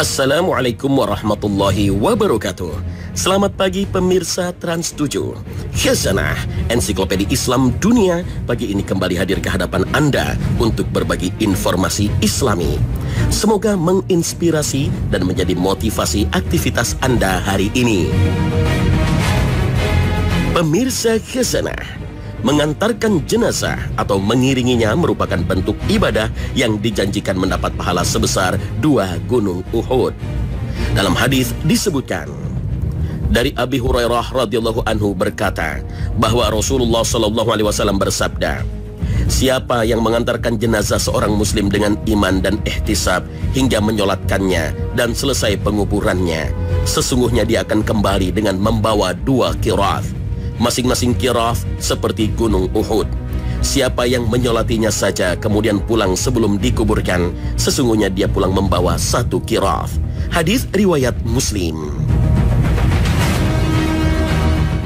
Assalamualaikum warahmatullahi wabarakatuh. Selamat pagi pemirsa Trans 7. Khazanah Ensiklopedia Islam Dunia pagi ini kembali hadir ke hadapan Anda untuk berbagi informasi Islami. Semoga menginspirasi dan menjadi motivasi aktivitas Anda hari ini. Pemirsa Khazanah, mengantarkan jenazah atau mengiringinya merupakan bentuk ibadah yang dijanjikan mendapat pahala sebesar 2 gunung Uhud. Dalam hadis disebutkan dari Abi Hurairah radhiyallahu anhu berkata bahwa Rasulullah sallallahu alaihi wasallam bersabda, siapa yang mengantarkan jenazah seorang muslim dengan iman dan ihtisab hingga menyolatkannya dan selesai penguburannya, sesungguhnya dia akan kembali dengan membawa 2 qiraat. Masing-masing qiraat seperti gunung Uhud. Siapa yang menyolatinya saja kemudian pulang sebelum dikuburkan, sesungguhnya dia pulang membawa 1 qiraat. Hadis riwayat Muslim.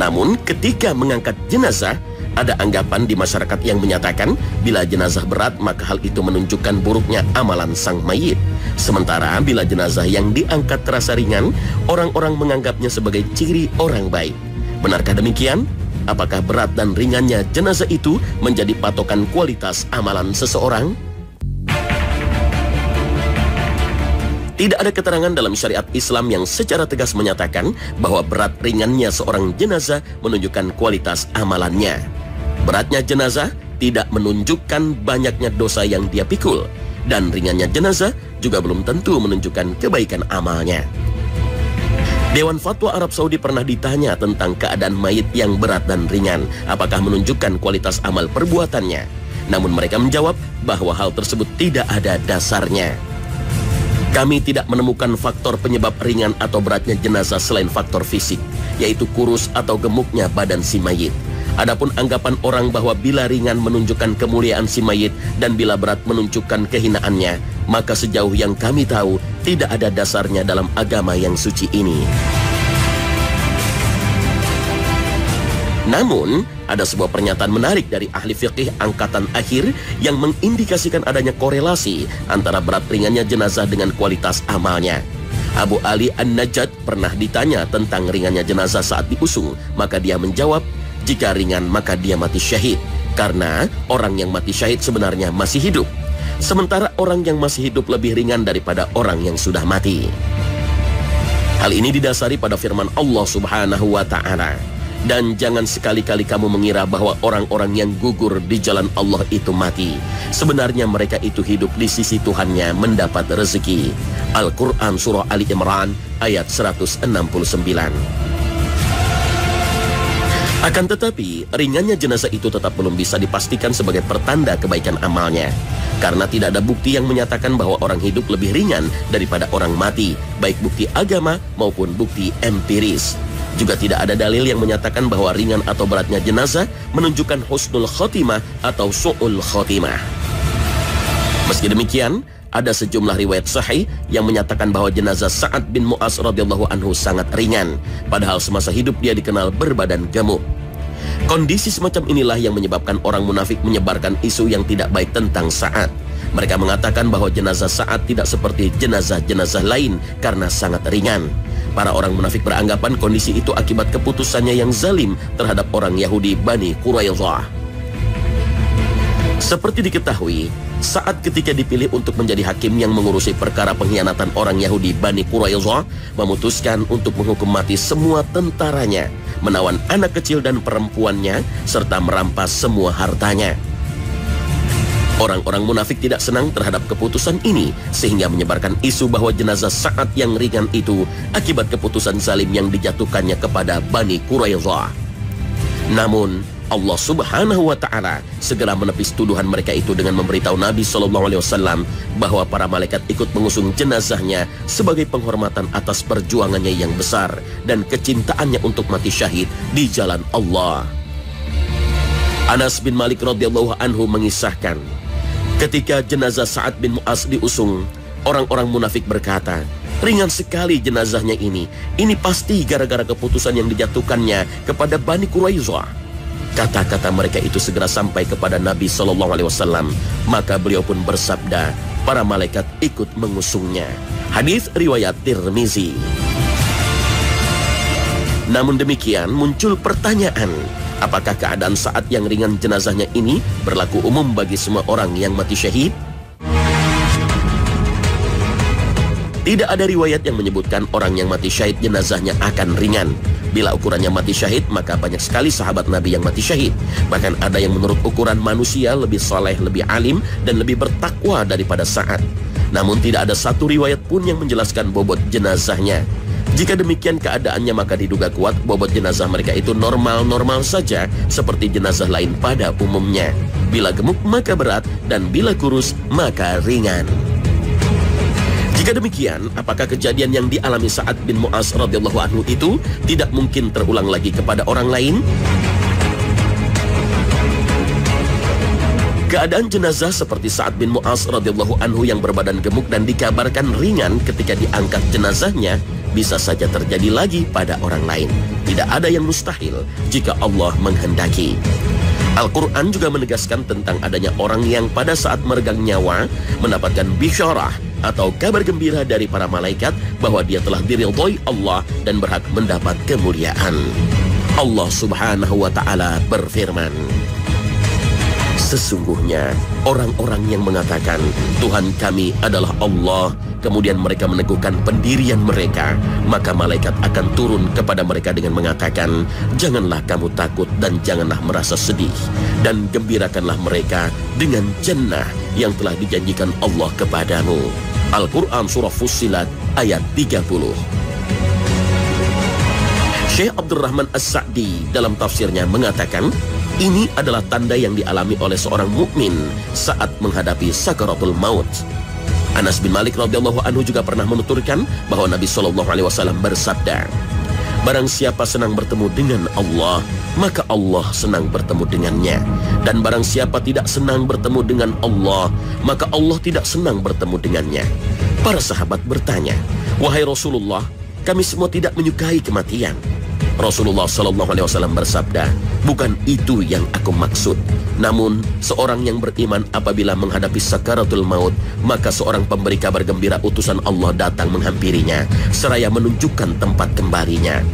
Namun ketika mengangkat jenazah, ada anggapan di masyarakat yang menyatakan bila jenazah berat maka hal itu menunjukkan buruknya amalan sang mayit. Sementara bila jenazah yang diangkat terasa ringan, orang-orang menganggapnya sebagai ciri orang baik. Benarkah demikian? Apakah berat dan ringannya jenazah itu menjadi patokan kualitas amalan seseorang? Tidak ada keterangan dalam syariat Islam yang secara tegas menyatakan bahwa berat ringannya seorang jenazah menunjukkan kualitas amalannya. Beratnya jenazah tidak menunjukkan banyaknya dosa yang dia pikul, dan ringannya jenazah juga belum tentu menunjukkan kebaikan amalnya. Dewan Fatwa Arab Saudi pernah ditanya tentang keadaan mayit yang berat dan ringan, apakah menunjukkan kualitas amal perbuatannya. Namun mereka menjawab bahwa hal tersebut tidak ada dasarnya. Kami tidak menemukan faktor penyebab ringan atau beratnya jenazah selain faktor fisik, yaitu kurus atau gemuknya badan si mayit. Adapun anggapan orang bahwa bila ringan menunjukkan kemuliaan si mayit dan bila berat menunjukkan kehinaannya, maka sejauh yang kami tahu tidak ada dasarnya dalam agama yang suci ini. Namun, ada sebuah pernyataan menarik dari ahli fiqih angkatan akhir yang mengindikasikan adanya korelasi antara berat ringannya jenazah dengan kualitas amalnya. Abu Ali An-Najjad pernah ditanya tentang ringannya jenazah saat diusung, maka dia menjawab, jika ringan maka dia mati syahid, karena orang yang mati syahid sebenarnya masih hidup. Sementara orang yang masih hidup lebih ringan daripada orang yang sudah mati. Hal ini didasari pada firman Allah Subhanahu wa ta'ala. Dan jangan sekali-kali kamu mengira bahwa orang-orang yang gugur di jalan Allah itu mati. Sebenarnya mereka itu hidup di sisi Tuhannya mendapat rezeki. Al-Quran Surah Ali Imran ayat 169. Akan tetapi, ringannya jenazah itu tetap belum bisa dipastikan sebagai pertanda kebaikan amalnya. Karena tidak ada bukti yang menyatakan bahwa orang hidup lebih ringan daripada orang mati, baik bukti agama maupun bukti empiris. Juga tidak ada dalil yang menyatakan bahwa ringan atau beratnya jenazah menunjukkan husnul khotimah atau su'ul khotimah. Meski demikian, ada sejumlah riwayat sahih yang menyatakan bahwa jenazah Sa'ad bin Mu'az radhiyallahu anhu sangat ringan, padahal semasa hidup dia dikenal berbadan gemuk. Kondisi semacam inilah yang menyebabkan orang munafik menyebarkan isu yang tidak baik tentang Sa'ad. Mereka mengatakan bahwa jenazah Sa'ad tidak seperti jenazah-jenazah lain karena sangat ringan. Para orang munafik beranggapan kondisi itu akibat keputusannya yang zalim terhadap orang Yahudi Bani Quraidah. Seperti diketahui, saat ketika dipilih untuk menjadi hakim yang mengurusi perkara pengkhianatan orang Yahudi Bani Quraidah, memutuskan untuk menghukum mati semua tentaranya, menawan anak kecil dan perempuannya, serta merampas semua hartanya. Orang-orang munafik tidak senang terhadap keputusan ini, sehingga menyebarkan isu bahwa jenazah Sa'ad yang ringan itu akibat keputusan zalim yang dijatuhkannya kepada Bani Quraidah. Namun, Allah Subhanahu wa ta'ala segera menepis tuduhan mereka itu dengan memberitahu Nabi SAW bahwa para malaikat ikut mengusung jenazahnya sebagai penghormatan atas perjuangannya yang besar dan kecintaannya untuk mati syahid di jalan Allah. Anas bin Malik radhiyallahu anhu mengisahkan, ketika jenazah Sa'ad bin Mu'az diusung, orang-orang munafik berkata, ringan sekali jenazahnya ini pasti gara-gara keputusan yang dijatuhkannya kepada Bani Quraidah. Kata-kata mereka itu segera sampai kepada Nabi SAW. Maka beliau pun bersabda, para malaikat ikut mengusungnya. Hadis riwayat Tirmizi. Namun demikian muncul pertanyaan, apakah keadaan saat yang ringan jenazahnya ini berlaku umum bagi semua orang yang mati syahid? Tidak ada riwayat yang menyebutkan orang yang mati syahid jenazahnya akan ringan. Bila ukurannya mati syahid, maka banyak sekali sahabat Nabi yang mati syahid. Bahkan ada yang menurut ukuran manusia lebih soleh, lebih alim, dan lebih bertakwa daripada Sa'ad. Namun tidak ada satu riwayat pun yang menjelaskan bobot jenazahnya. Jika demikian keadaannya, maka diduga kuat bobot jenazah mereka itu normal-normal saja seperti jenazah lain pada umumnya. Bila gemuk maka berat, dan bila kurus maka ringan. Jika demikian, apakah kejadian yang dialami Sa'ad bin Mu'az radhiyallahu anhu itu tidak mungkin terulang lagi kepada orang lain? Keadaan jenazah seperti Sa'ad bin Mu'az radhiyallahu anhu yang berbadan gemuk dan dikabarkan ringan ketika diangkat jenazahnya bisa saja terjadi lagi pada orang lain. Tidak ada yang mustahil jika Allah menghendaki. Al-Quran juga menegaskan tentang adanya orang yang pada saat meregang nyawa mendapatkan bisyarah atau kabar gembira dari para malaikat bahwa dia telah diridhoi Allah dan berhak mendapat kemuliaan. Allah Subhanahu wa Ta'ala berfirman, sesungguhnya orang-orang yang mengatakan Tuhan kami adalah Allah, kemudian mereka meneguhkan pendirian mereka, maka malaikat akan turun kepada mereka dengan mengatakan, janganlah kamu takut dan janganlah merasa sedih, dan gembirakanlah mereka dengan jannah yang telah dijanjikan Allah kepadamu. Al-Quran Surah Fussilat ayat 30. Syekh Abdurrahman As-Sa'di dalam tafsirnya mengatakan, ini adalah tanda yang dialami oleh seorang mukmin saat menghadapi sakaratul maut. Anas bin Malik radhiyallahu anhu juga pernah menuturkan bahwa Nabi SAW bersabda, barang siapa senang bertemu dengan Allah, maka Allah senang bertemu dengannya. Dan barang siapa tidak senang bertemu dengan Allah, maka Allah tidak senang bertemu dengannya. Para sahabat bertanya, wahai Rasulullah, kami semua tidak menyukai kematian. Rasulullah SAW bersabda, bukan itu yang aku maksud. Namun seorang yang beriman apabila menghadapi sakaratul maut, maka seorang pemberi kabar gembira utusan Allah datang menghampirinya seraya menunjukkan tempat kembalinya,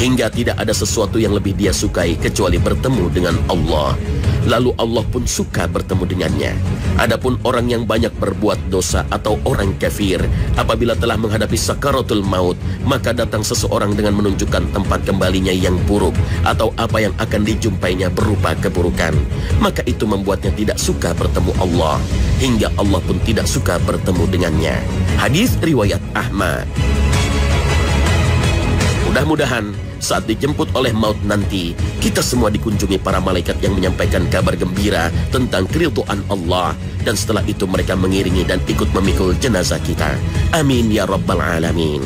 hingga tidak ada sesuatu yang lebih dia sukai kecuali bertemu dengan Allah. Lalu Allah pun suka bertemu dengannya. Adapun orang yang banyak berbuat dosa atau orang kafir, apabila telah menghadapi sakaratul maut, maka datang seseorang dengan menunjukkan tempat kembalinya yang buruk atau apa yang akan dijumpainya berupa keburukan, maka itu membuatnya tidak suka bertemu Allah, hingga Allah pun tidak suka bertemu dengannya. Hadis riwayat Ahmad. Mudah-mudahan saat dijemput oleh maut nanti, kita semua dikunjungi para malaikat yang menyampaikan kabar gembira tentang keridhaan Allah, dan setelah itu mereka mengiringi dan ikut memikul jenazah kita. Amin ya rabbal alamin.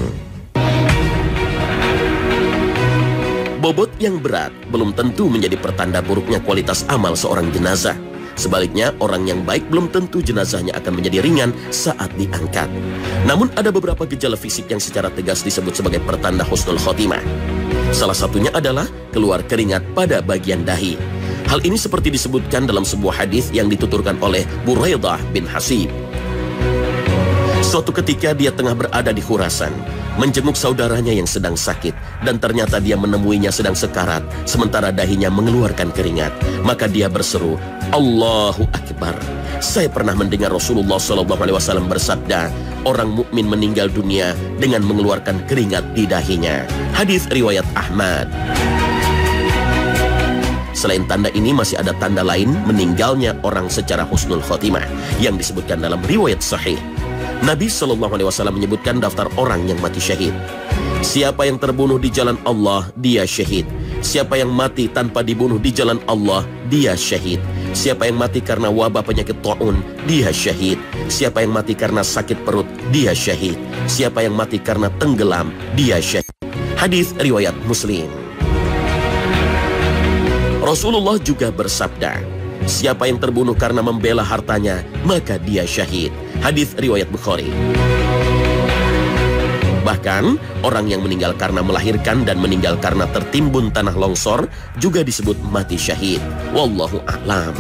Bobot yang berat belum tentu menjadi pertanda buruknya kualitas amal seorang jenazah. Sebaliknya, orang yang baik belum tentu jenazahnya akan menjadi ringan saat diangkat. Namun ada beberapa gejala fisik yang secara tegas disebut sebagai pertanda husnul khotimah. Salah satunya adalah keluar keringat pada bagian dahi. Hal ini seperti disebutkan dalam sebuah hadis yang dituturkan oleh Buraidah bin Hasib. Suatu ketika dia tengah berada di Khurasan, menjenguk saudaranya yang sedang sakit, dan ternyata dia menemuinya sedang sekarat, sementara dahinya mengeluarkan keringat. Maka dia berseru, Allahu Akbar. Saya pernah mendengar Rasulullah SAW bersabda, orang mukmin meninggal dunia dengan mengeluarkan keringat di dahinya. Hadis riwayat Ahmad. Selain tanda ini, masih ada tanda lain meninggalnya orang secara husnul khotimah yang disebutkan dalam riwayat sahih. Nabi SAW menyebutkan daftar orang yang mati syahid. Siapa yang terbunuh di jalan Allah, dia syahid. Siapa yang mati tanpa dibunuh di jalan Allah, dia syahid. Siapa yang mati karena wabah penyakit ta'un, dia syahid. Siapa yang mati karena sakit perut, dia syahid. Siapa yang mati karena tenggelam, dia syahid. Hadis riwayat Muslim. Rasulullah juga bersabda, siapa yang terbunuh karena membela hartanya, maka dia syahid. Hadis riwayat Bukhari. Bahkan, orang yang meninggal karena melahirkan dan meninggal karena tertimbun tanah longsor juga disebut mati syahid. Wallahu a'lam.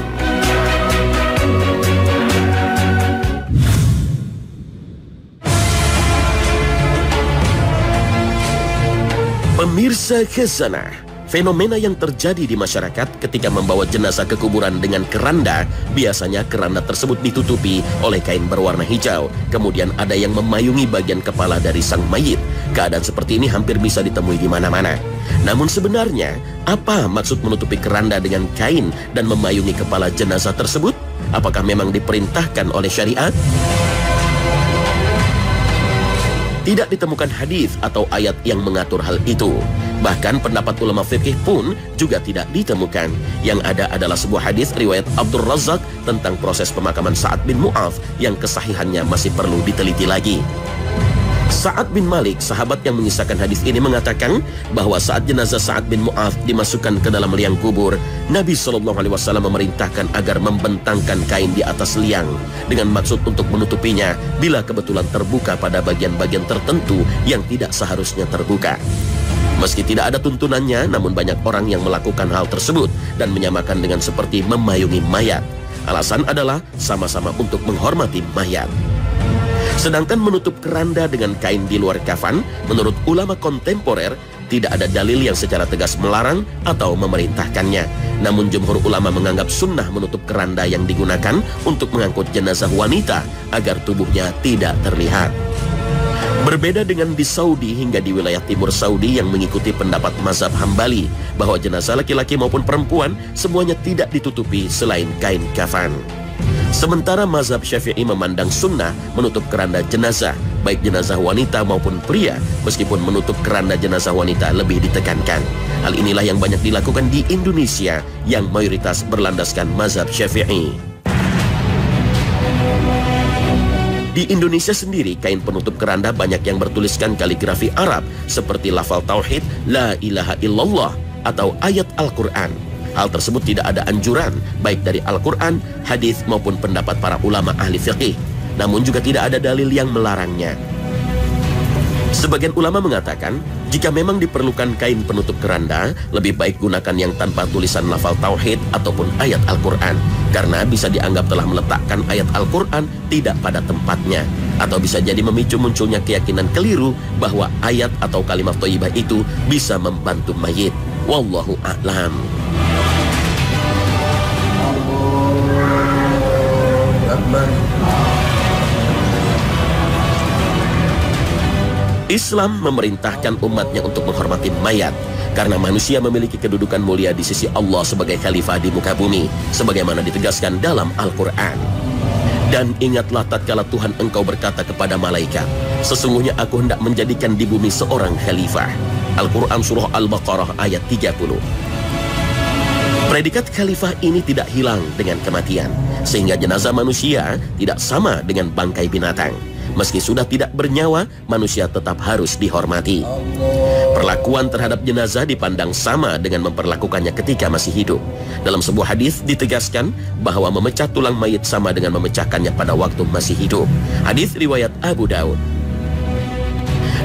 Pemirsa Khazanah, fenomena yang terjadi di masyarakat ketika membawa jenazah ke kuburan dengan keranda, biasanya keranda tersebut ditutupi oleh kain berwarna hijau. Kemudian ada yang memayungi bagian kepala dari sang mayit. Keadaan seperti ini hampir bisa ditemui di mana-mana. Namun sebenarnya, apa maksud menutupi keranda dengan kain dan memayungi kepala jenazah tersebut? Apakah memang diperintahkan oleh syariat? Tidak ditemukan hadis atau ayat yang mengatur hal itu. Bahkan pendapat ulama fikih pun juga tidak ditemukan. Yang ada adalah sebuah hadis riwayat Abdul Razak tentang proses pemakaman Sa'ad bin Mu'adz yang kesahihannya masih perlu diteliti lagi. Sa'ad bin Malik, sahabat yang mengisahkan hadis ini, mengatakan bahwa saat jenazah Sa'ad bin Mu'adz dimasukkan ke dalam liang kubur, Nabi SAW memerintahkan agar membentangkan kain di atas liang dengan maksud untuk menutupinya bila kebetulan terbuka pada bagian-bagian tertentu yang tidak seharusnya terbuka. Meski tidak ada tuntunannya, namun banyak orang yang melakukan hal tersebut dan menyamakan dengan seperti memayungi mayat. Alasan adalah sama-sama untuk menghormati mayat. Sedangkan menutup keranda dengan kain di luar kafan, menurut ulama kontemporer, tidak ada dalil yang secara tegas melarang atau memerintahkannya. Namun jumhur ulama menganggap sunnah menutup keranda yang digunakan untuk mengangkut jenazah wanita agar tubuhnya tidak terlihat. Berbeda dengan di Saudi hingga di wilayah timur Saudi yang mengikuti pendapat mazhab Hambali bahwa jenazah laki-laki maupun perempuan semuanya tidak ditutupi selain kain kafan. Sementara mazhab Syafi'i memandang sunnah menutup keranda jenazah, baik jenazah wanita maupun pria, meskipun menutup keranda jenazah wanita lebih ditekankan. Hal inilah yang banyak dilakukan di Indonesia yang mayoritas berlandaskan mazhab Syafi'i. Di Indonesia sendiri, kain penutup keranda banyak yang bertuliskan kaligrafi Arab seperti lafal tauhid, la ilaha illallah, atau ayat Al-Quran. Hal tersebut tidak ada anjuran, baik dari Al-Quran, hadis maupun pendapat para ulama ahli fiqih. Namun juga tidak ada dalil yang melarangnya. Sebagian ulama mengatakan, jika memang diperlukan kain penutup keranda, lebih baik gunakan yang tanpa tulisan lafal tauhid ataupun ayat Al-Quran. Karena bisa dianggap telah meletakkan ayat Al-Quran tidak pada tempatnya. Atau bisa jadi memicu munculnya keyakinan keliru bahwa ayat atau kalimat thayyibah itu bisa membantu mayit. Wallahu a'lam. Islam memerintahkan umatnya untuk menghormati mayat karena manusia memiliki kedudukan mulia di sisi Allah sebagai khalifah di muka bumi sebagaimana ditegaskan dalam Al-Quran. Dan ingatlah tatkala Tuhan engkau berkata kepada malaikat, sesungguhnya aku hendak menjadikan di bumi seorang khalifah. Al-Quran surah Al-Baqarah ayat 30. Predikat khalifah ini tidak hilang dengan kematian, sehingga jenazah manusia tidak sama dengan bangkai binatang. Meski sudah tidak bernyawa, manusia tetap harus dihormati. Perlakuan terhadap jenazah dipandang sama dengan memperlakukannya ketika masih hidup. Dalam sebuah hadis ditegaskan bahwa memecah tulang mayit sama dengan memecahkannya pada waktu masih hidup. Hadis riwayat Abu Daud.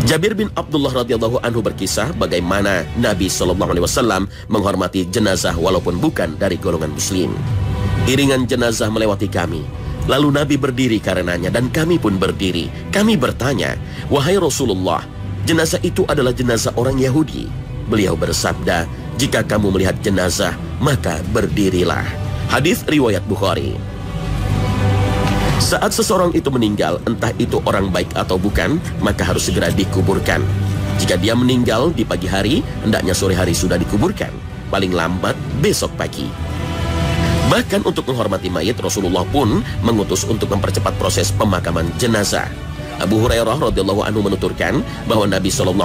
Jabir bin Abdullah radhiyallahu anhu berkisah bagaimana Nabi SAW menghormati jenazah walaupun bukan dari golongan muslim. Iringan jenazah melewati kami. Lalu Nabi berdiri karenanya dan kami pun berdiri. Kami bertanya, wahai Rasulullah, jenazah itu adalah jenazah orang Yahudi. Beliau bersabda, jika kamu melihat jenazah, maka berdirilah. Hadis riwayat Bukhari. Saat seseorang itu meninggal, entah itu orang baik atau bukan, maka harus segera dikuburkan. Jika dia meninggal di pagi hari, hendaknya sore hari sudah dikuburkan. Paling lambat besok pagi. Bahkan untuk menghormati mayit, Rasulullah pun mengutus untuk mempercepat proses pemakaman jenazah. Abu Hurairah radhiyallahu anhu menuturkan bahwa Nabi SAW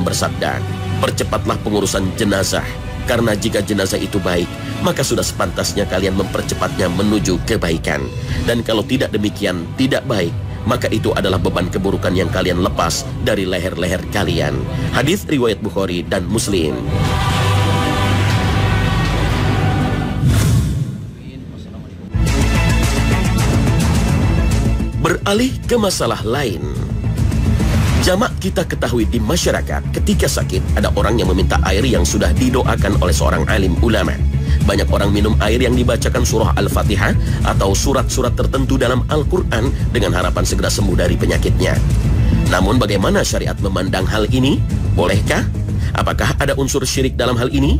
bersabda, percepatlah pengurusan jenazah, karena jika jenazah itu baik, maka sudah sepantasnya kalian mempercepatnya menuju kebaikan. Dan kalau tidak demikian, tidak baik, maka itu adalah beban keburukan yang kalian lepas dari leher-leher kalian. Hadis riwayat Bukhari dan Muslim. Beralih ke masalah lain. Jamak kita ketahui di masyarakat ketika sakit ada orang yang meminta air yang sudah didoakan oleh seorang alim ulama. Banyak orang minum air yang dibacakan surah Al-Fatihah atau surat-surat tertentu dalam Al-Quran dengan harapan segera sembuh dari penyakitnya. Namun bagaimana syariat memandang hal ini? Bolehkah? Apakah ada unsur syirik dalam hal ini?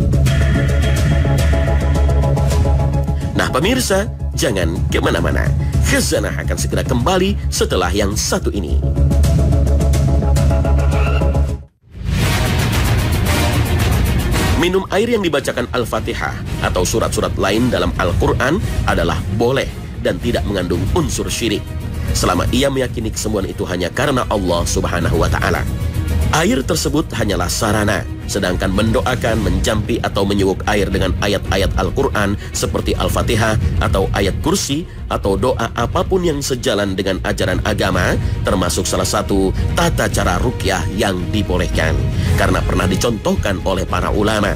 Nah pemirsa, jangan kemana-mana. Khazanah akan segera kembali setelah yang satu ini. Minum air yang dibacakan Al-Fatihah atau surat-surat lain dalam Al-Quran adalah boleh dan tidak mengandung unsur syirik, selama ia meyakini kesembuhan itu hanya karena Allah Subhanahu wa Ta'ala. Air tersebut hanyalah sarana, sedangkan mendoakan, menjampi atau menyuguh air dengan ayat-ayat Al-Quran seperti Al-Fatihah atau ayat kursi atau doa apapun yang sejalan dengan ajaran agama termasuk salah satu tata cara ruqyah yang dibolehkan karena pernah dicontohkan oleh para ulama.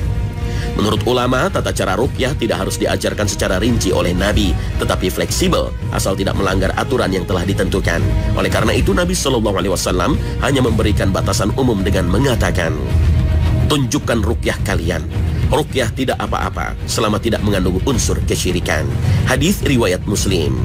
Menurut ulama, tata cara ruqyah tidak harus diajarkan secara rinci oleh Nabi, tetapi fleksibel asal tidak melanggar aturan yang telah ditentukan. Oleh karena itu Nabi SAW hanya memberikan batasan umum dengan mengatakan, tunjukkan ruqyah kalian. Ruqyah tidak apa-apa selama tidak mengandung unsur kesyirikan. Hadis riwayat Muslim.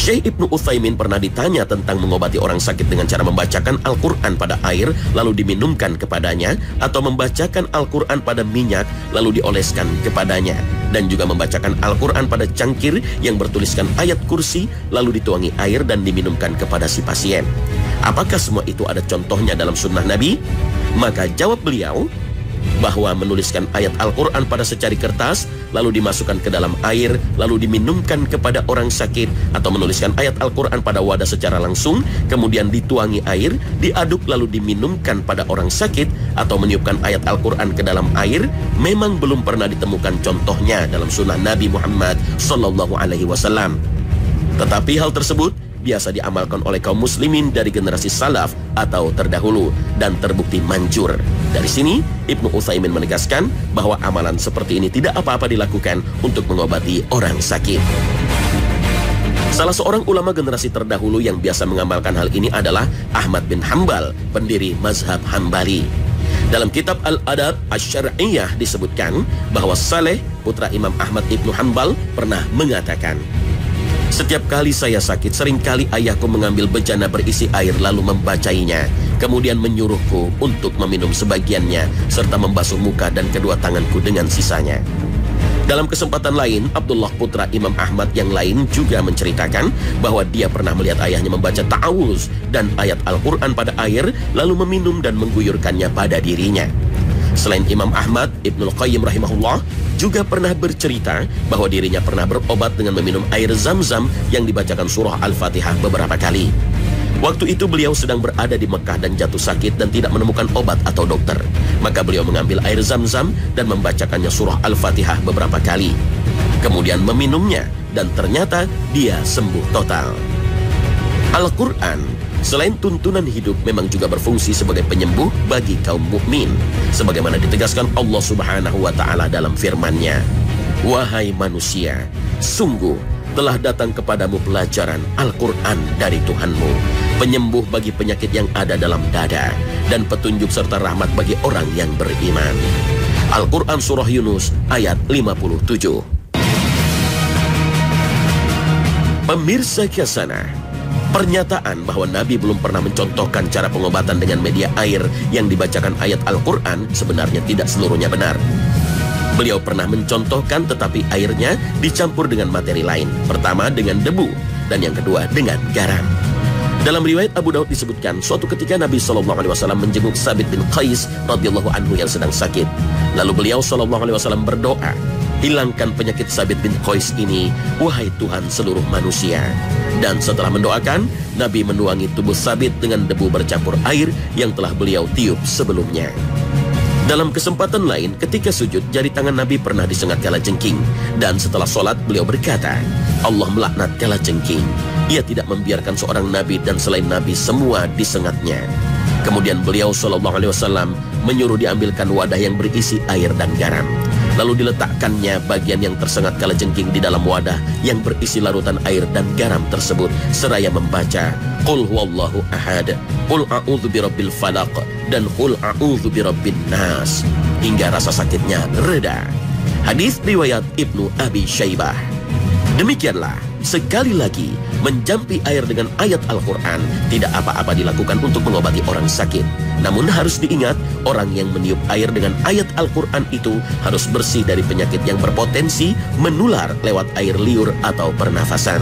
Syekh Ibnu Utsaimin pernah ditanya tentang mengobati orang sakit dengan cara membacakan Al-Quran pada air lalu diminumkan kepadanya, atau membacakan Al-Quran pada minyak lalu dioleskan kepadanya, dan juga membacakan Al-Quran pada cangkir yang bertuliskan ayat kursi lalu dituangi air dan diminumkan kepada si pasien. Apakah semua itu ada contohnya dalam sunnah Nabi? Maka jawab beliau bahwa menuliskan ayat Al-Quran pada secari kertas lalu dimasukkan ke dalam air lalu diminumkan kepada orang sakit, atau menuliskan ayat Al-Quran pada wadah secara langsung kemudian dituangi air, diaduk lalu diminumkan pada orang sakit, atau meniupkan ayat Al-Quran ke dalam air, memang belum pernah ditemukan contohnya dalam sunnah Nabi Muhammad SAW. Tetapi hal tersebut biasa diamalkan oleh kaum muslimin dari generasi salaf atau terdahulu dan terbukti manjur. Dari sini Ibnu Utsaimin menegaskan bahwa amalan seperti ini tidak apa-apa dilakukan untuk mengobati orang sakit. Salah seorang ulama generasi terdahulu yang biasa mengamalkan hal ini adalah Ahmad bin Hanbal, pendiri mazhab Hambali. Dalam kitab Al-Adab Asy-Syar'iyyah disebutkan bahwa Saleh, putra Imam Ahmad Ibnu Hanbal, pernah mengatakan, setiap kali saya sakit, seringkali ayahku mengambil bejana berisi air lalu membacainya, kemudian menyuruhku untuk meminum sebagiannya, serta membasuh muka dan kedua tanganku dengan sisanya. Dalam kesempatan lain, Abdullah putra Imam Ahmad yang lain juga menceritakan bahwa dia pernah melihat ayahnya membaca ta'awuz dan ayat Al-Quran pada air, lalu meminum dan mengguyurkannya pada dirinya. Selain Imam Ahmad, Ibnul Qayyim rahimahullah juga pernah bercerita bahwa dirinya pernah berobat dengan meminum air Zam-Zam yang dibacakan surah Al-Fatihah beberapa kali. Waktu itu beliau sedang berada di Mekah dan jatuh sakit dan tidak menemukan obat atau dokter. Maka beliau mengambil air Zam-Zam dan membacakannya surah Al-Fatihah beberapa kali. Kemudian meminumnya dan ternyata dia sembuh total. Al-Quran selain tuntunan hidup memang juga berfungsi sebagai penyembuh bagi kaum mukmin, sebagaimana ditegaskan Allah Subhanahu wa Ta'ala dalam firman-Nya, wahai manusia, sungguh telah datang kepadamu pelajaran Al-Quran dari Tuhanmu, penyembuh bagi penyakit yang ada dalam dada, dan petunjuk serta rahmat bagi orang yang beriman. Al-Quran Surah Yunus ayat 57. Pemirsa Khazanah, pernyataan bahwa Nabi belum pernah mencontohkan cara pengobatan dengan media air yang dibacakan ayat Al-Quran sebenarnya tidak seluruhnya benar. Beliau pernah mencontohkan, tetapi airnya dicampur dengan materi lain. Pertama dengan debu, dan yang kedua dengan garam. Dalam riwayat Abu Daud disebutkan, suatu ketika Nabi SAW menjenguk Sabit bin Qais radhiyallahu anhu yang sedang sakit. Lalu beliau SAW berdoa, hilangkan penyakit Sabit bin Qais ini, wahai Tuhan seluruh manusia. Dan setelah mendoakan, Nabi menuangi tubuh Sabit dengan debu bercampur air yang telah beliau tiup sebelumnya. Dalam kesempatan lain, ketika sujud, jari tangan Nabi pernah disengat kalajengking. Dan setelah sholat, beliau berkata, Allah melaknat kalajengking. Ia tidak membiarkan seorang Nabi dan selain Nabi semua disengatnya. Kemudian beliau SAW menyuruh diambilkan wadah yang berisi air dan garam. Lalu diletakkannya bagian yang tersengat kalajengking di dalam wadah yang berisi larutan air dan garam tersebut, seraya membaca Qul huwallahu ahad, Qul a'udzu birabbil falaq, dan Qul a'udzu birabbin nas, hingga rasa sakitnya reda. Hadis riwayat Ibnu Abi Syaibah. Demikianlah Sekali lagi, menjampi air dengan ayat Al-Quran tidak apa-apa dilakukan untuk mengobati orang sakit. Namun harus diingat, orang yang meniup air dengan ayat Al-Quran itu harus bersih dari penyakit yang berpotensi menular lewat air liur atau pernafasan.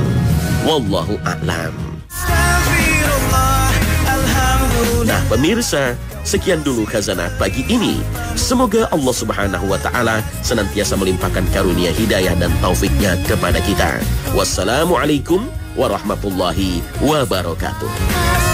Wallahu a'lam. Nah pemirsa, sekian dulu khazanah pagi ini. Semoga Allah Subhanahu wa Ta'ala senantiasa melimpahkan karunia hidayah dan taufiknya kepada kita. Wassalamualaikum warahmatullahi wabarakatuh.